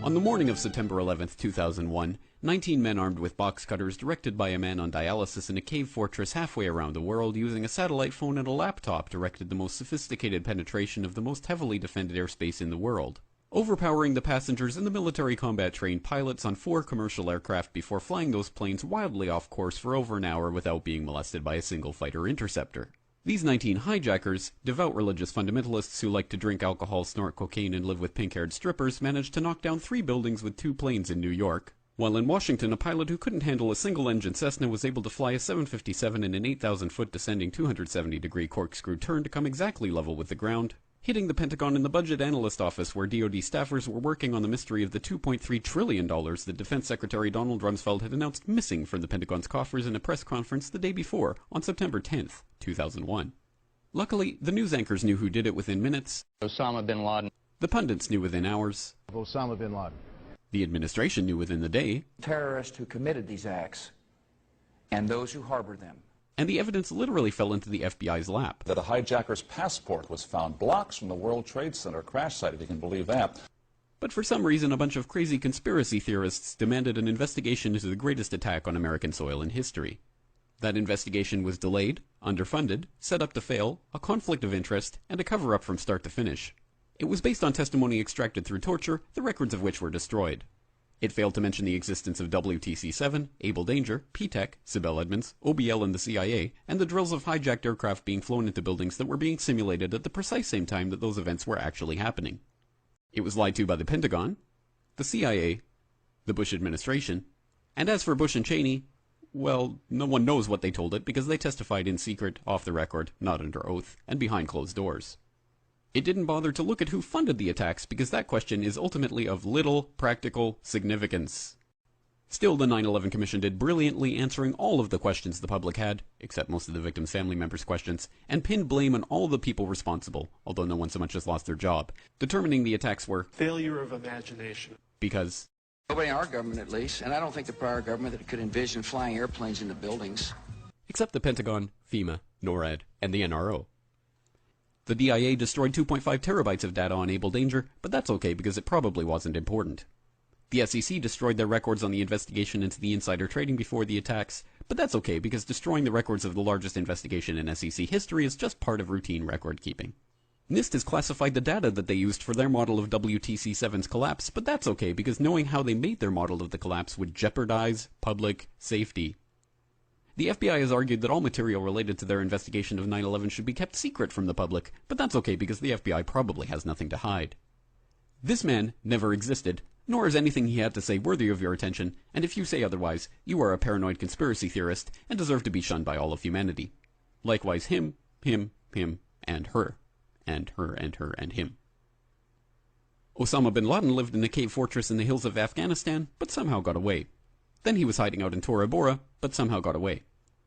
On the morning of September 11, 2001, 19 men armed with box cutters, directed by a man on dialysis in a cave fortress halfway around the world using a satellite phone and a laptop, directed the most sophisticated penetration of the most heavily defended airspace in the world, overpowering the passengers and the military combat-trained pilots on 4 commercial aircraft before flying those planes wildly off course for over an hour without being molested by a single fighter interceptor. These 19 hijackers, devout religious fundamentalists who like to drink alcohol, snort cocaine, and live with pink-haired strippers, managed to knock down 3 buildings with 2 planes in New York, while in Washington a pilot who couldn't handle a single-engine Cessna was able to fly a 757 in an 8,000-foot descending 270-degree corkscrew turn to come exactly level with the ground, hitting the Pentagon in the Budget Analyst Office where DoD staffers were working on the mystery of the $2.3 trillion that Defense Secretary Donald Rumsfeld had announced missing from the Pentagon's coffers in a press conference the day before, on September 10th, 2001. Luckily, the news anchors knew who did it within minutes. Osama bin Laden. The pundits knew within hours. Osama bin Laden. The administration knew within the day. Terrorists who committed these acts and those who harbored them. And the evidence literally fell into the FBI's lap. That a hijacker's passport was found blocks from the World Trade Center crash site, if you can believe that. But for some reason, a bunch of crazy conspiracy theorists demanded an investigation into the greatest attack on American soil in history. That investigation was delayed, underfunded, set up to fail, a conflict of interest, and a cover-up from start to finish. It was based on testimony extracted through torture, the records of which were destroyed. It failed to mention the existence of WTC-7, Able Danger, P-TECH, Sibel Edmonds, OBL and the CIA, and the drills of hijacked aircraft being flown into buildings that were being simulated at the precise same time that those events were actually happening. It was lied to by the Pentagon, the CIA, the Bush administration, and as for Bush and Cheney, well, no one knows what they told it because they testified in secret, off the record, not under oath, and behind closed doors. It didn't bother to look at who funded the attacks because that question is ultimately of little practical significance. Still, the 9/11 Commission did brilliantly answering all of the questions the public had, except most of the victims' family members' questions, and pinned blame on all the people responsible, although no one so much as lost their job, determining the attacks were failure of imagination. Because nobody in our government, at least, and I don't think the prior government that could envision flying airplanes into buildings. Except the Pentagon, FEMA, NORAD, and the NRO. The DIA destroyed 2.5 terabytes of data on Able Danger, but that's okay because it probably wasn't important. The SEC destroyed their records on the investigation into the insider trading before the attacks, but that's okay because destroying the records of the largest investigation in SEC history is just part of routine record keeping. NIST has classified the data that they used for their model of WTC-7's collapse, but that's okay because knowing how they made their model of the collapse would jeopardize public safety. The FBI has argued that all material related to their investigation of 9/11 should be kept secret from the public, but that's okay because the FBI probably has nothing to hide. This man never existed, nor is anything he had to say worthy of your attention, and if you say otherwise, you are a paranoid conspiracy theorist and deserve to be shunned by all of humanity. Likewise him, and her, and her, and her, and him. Osama bin Laden lived in a cave fortress in the hills of Afghanistan, but somehow got away. Then he was hiding out in Tora Bora, but somehow got away.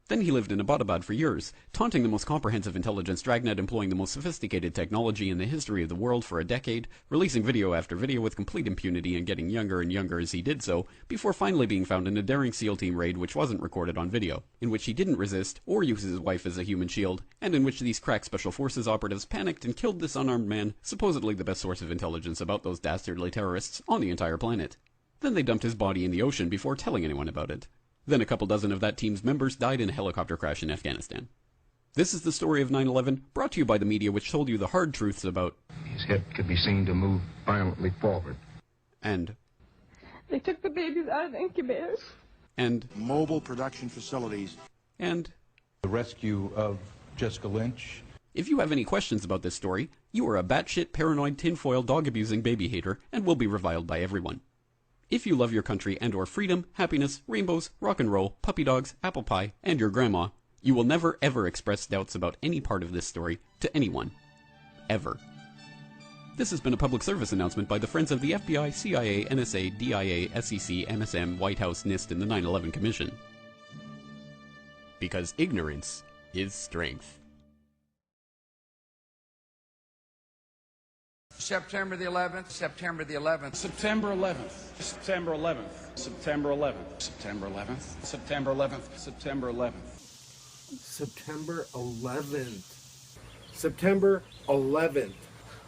Then he lived in Abbottabad for years, taunting the most comprehensive intelligence dragnet employing the most sophisticated technology in the history of the world for a decade, releasing video after video with complete impunity and getting younger and younger as he did so, before finally being found in a daring SEAL team raid which wasn't recorded on video, in which he didn't resist or use his wife as a human shield, and in which these crack special forces operatives panicked and killed this unarmed man, supposedly the best source of intelligence about those dastardly terrorists on the entire planet. Then they dumped his body in the ocean before telling anyone about it. Then a couple dozen of that team's members died in a helicopter crash in Afghanistan. This is the story of 9/11, brought to you by the media which told you the hard truths about his hip could be seen to move violently forward. And they took the babies out of the incubators. And mobile production facilities. And the rescue of Jessica Lynch. If you have any questions about this story, you are a batshit paranoid tinfoil dog-abusing baby hater and will be reviled by everyone. If you love your country and or freedom, happiness, rainbows, rock and roll, puppy dogs, apple pie, and your grandma, you will never ever express doubts about any part of this story to anyone. Ever. This has been a public service announcement by the Friends of the FBI, CIA, NSA, DIA, SEC, MSM, White House, NIST, and the 9/11 Commission. Because ignorance is strength. September the 11th, September the 11th. September 11th, September 11th, September 11th, September 11th, September 11th, September 11th. September 11th. September 11th.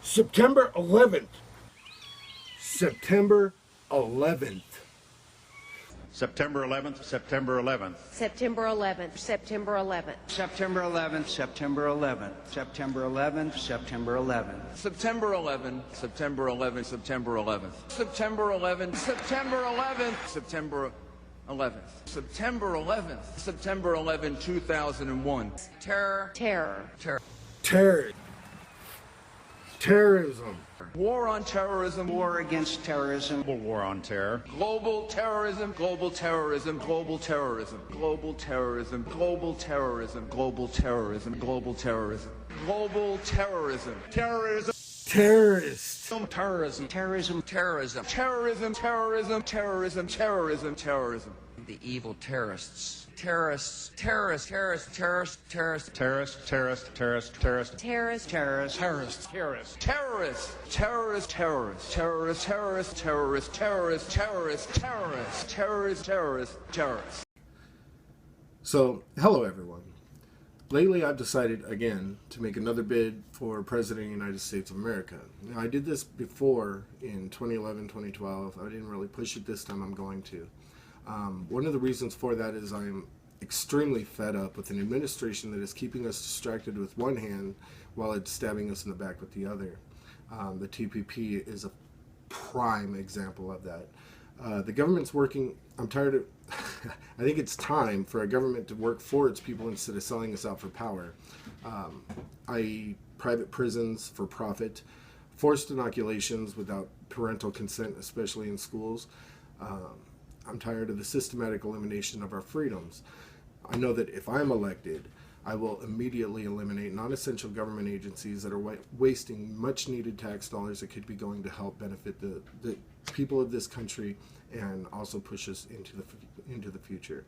September 11th. September 11th. September 11th, September 11th. September 11th, September 11th. September 11th, September 11th, September 11th, September 11th. September 11th, September 11th, September 11th. September 11th, September 11th, September 11th. September 11th, September 11th, 2001. Terror. Terror. Terror. Terror. Terrorism. War on terrorism. War against terrorism. Global war on terror. Global terrorism. Global terrorism. Global terrorism. Global terrorism. Global terrorism. Global terrorism. Global terrorism. Global terrorism. Terrorism. Terrorist. Terrorism. Terrorism. Terrorism. Terrorism. Terrorism. Terrorism. Terrorism. Terrorism. The evil terrorists. Terrorists. Terrorists. Terrorists. Terrorists. Terrorists. Terrorist, terrorist, terrorist, terrorist. Terrorist. Terrorist. Terrorist, terrorist. Terrorists, terrorists, terrorists, terrorists, terrorists, terrorists, terrorists, terrorists, terrorists, terrorists, terrorists, terrorists. So, hello everyone. Lately I've decided again to make another bid for President of the United States of America. Now, I did this before in 2011, 2012. I didn't really push it this time. I'm going to. One of the reasons for that is I'm extremely fed up with an administration that is keeping us distracted with one hand while it's stabbing us in the back with the other. The TPP is a prime example of that. The government's working, I'm tired of, I think it's time for a government to work for its people instead of selling us out for power, i.e. private prisons for profit, forced inoculations without parental consent, especially in schools. I'm tired of the systematic elimination of our freedoms. I know that if I'm elected, I will immediately eliminate non-essential government agencies that are wasting much-needed tax dollars that could be going to help benefit the people of this country and also push us into the future.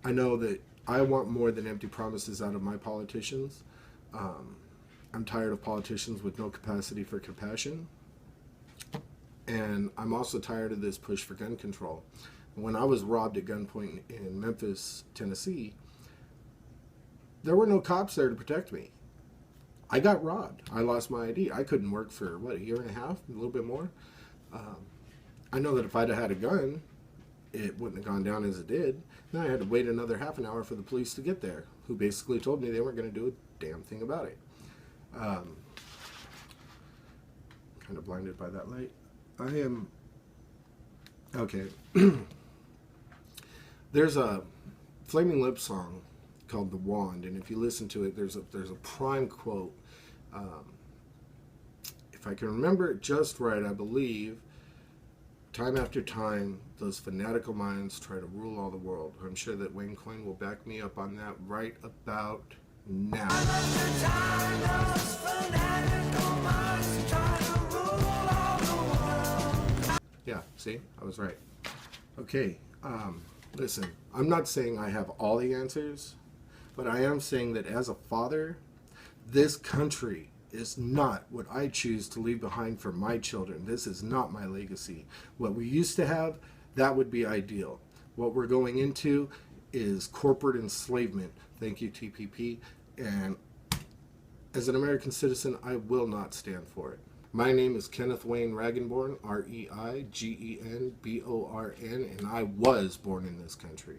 I know that I want more than empty promises out of my politicians. I'm tired of politicians with no capacity for compassion. And I'm also tired of this push for gun control. When I was robbed at gunpoint in Memphis, Tennessee, there were no cops there to protect me. I got robbed. I lost my ID. I couldn't work for, what, a year and a half, a little bit more. I know that if I'd have had a gun, it wouldn't have gone down as it did. Then I had to wait another half an hour for the police to get there, who basically told me they weren't going to do a damn thing about it. Kind of blinded by that light. I am okay. There's a Flaming Lips song called "The Wand," and if you listen to it, there's a prime quote. If I can remember it just right, I believe, time after time, those fanatical minds try to rule all the world. I'm sure that Wayne Coyne will back me up on that right about now. Yeah, see, I was right. Okay, listen, I'm not saying I have all the answers, but I am saying that as a father, this country is not what I choose to leave behind for my children. This is not my legacy. What we used to have, that would be ideal. What we're going into is corporate enslavement. Thank you, TPP. And as an American citizen, I will not stand for it. My name is Kenneth Wayne Ragenborn, R-E-I-G-E-N-B-O-R-N, and I was born in this country.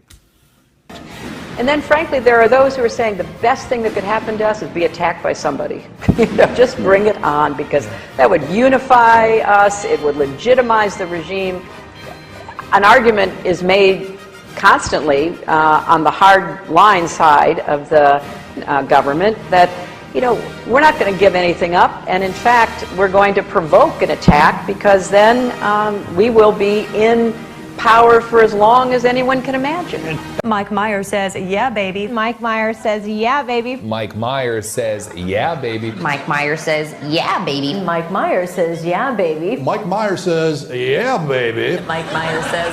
And then, frankly, there are those who are saying the best thing that could happen to us is be attacked by somebody. Just bring it on, because that would unify us, it would legitimize the regime. An argument is made constantly on the hard line side of the government that, you know, we're not going to give anything up, and in fact, we're going to provoke an attack, because then we will be in power for as long as anyone can imagine. Mike Myers says, yeah, baby. Mike Myers says, yeah, baby. Mike Myers says, yeah, baby. Mike Myers says, yeah, baby. Mike Myers says, yeah, baby. Mike Myers says, yeah, baby. Mike Myers says,